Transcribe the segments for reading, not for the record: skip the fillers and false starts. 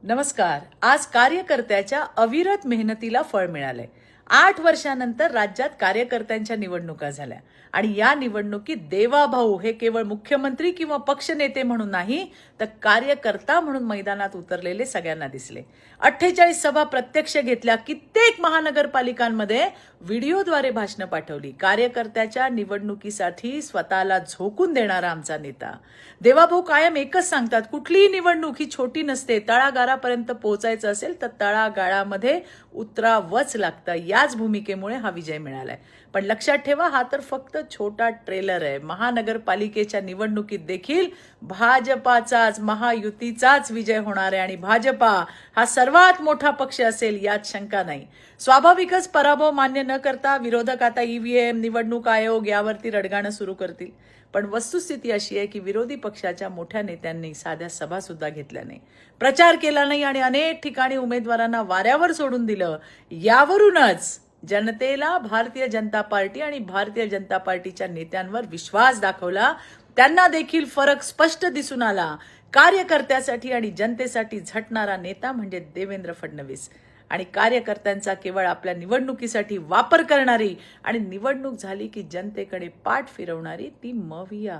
नमस्कार. आज कार्यकर्त्याच्या अविरत मेहनतीला फळ मिळालंय. 8 वर्षानंतर राज्यात कार्यकर्त्यांच्या निवडणुका झाल्या आणि या निवडणुकीत देवाभाऊ हे केवळ मुख्यमंत्री किंवा पक्षनेते म्हणून नाही तर कार्यकर्ता म्हणून मैदानात उतरलेले सगळ्यांना दिसले. 48 सभा प्रत्यक्ष घेतल्या, कित्येक महानगरपालिकांमध्ये व्हिडिओद्वारे भाषणं पाठवली. कार्यकर्त्याच्या निवडणुकीसाठी स्वतःला झोकून देणारा आमचा नेता. देवाभाऊ कायम एकच सांगतात, कुठलीही निवडणूक ही छोटी नसते. तळागाळापर्यंत पोहोचायचं असेल तर तळागाळामध्ये उतरावंच लागतं. याच भूमिकेमुळे हा विजय मिळालाय. पण लक्षात ठेवा, हा तर फक्त छोटा ट्रेलर आहे. महानगरपालिकेच्या निवडणुकीत देखील भाजपाचाच, महायुतीचाच विजय होणार आहे आणि भाजपा हा सर्वात मोठा पक्ष असेल यात शंका नाही. स्वाभाविकच पराभव मान्य न करता विरोधक आता ईव्हीएम, निवडणूक आयोग यावरती रडगाणं सुरू करतील. पण वस्तुस्थिती अशी आहे की विरोधी पक्षाच्या मोठ्या नेत्यांनी साध्या सभा सुद्धा घेतल्या नाही, प्रचार केला नाही आणि अनेक ठिकाणी उमेदवारांना वाऱ्यावर सोडून दिलं. यावरूनच जनतेला भारतीय जनता पार्टी आणि भारतीय जनता पार्टीच्या नेत्यांवर विश्वास दाखवला. त्यांना देखील फरक स्पष्ट दिसून आला. कार्यकर्त्यासाठी आणि जनतेसाठी झटणारा नेता म्हणजे देवेंद्र फडणवीस आणि कार्यकर्त्यांचा केवळ आपल्या निवडणुकीसाठी वापर करणारी आणि निवडणूक झाली की जनतेकडे पाठ फिरवणारी ती मविया.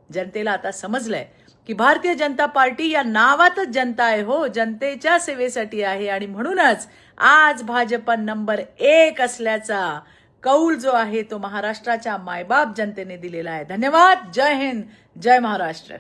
जनतेला आता समजलंय की भारतीय जनता पार्टी या नावातच जनता आहे, हो, जनतेच्या सेवेसाठी आहे आणि म्हणूनच आज भाजप नंबर 1 असल्याचा कौल जो आहे तो महाराष्ट्राच्या मायबाप जनतेने दिलेला आहे. धन्यवाद. जय हिंद, जय महाराष्ट्र.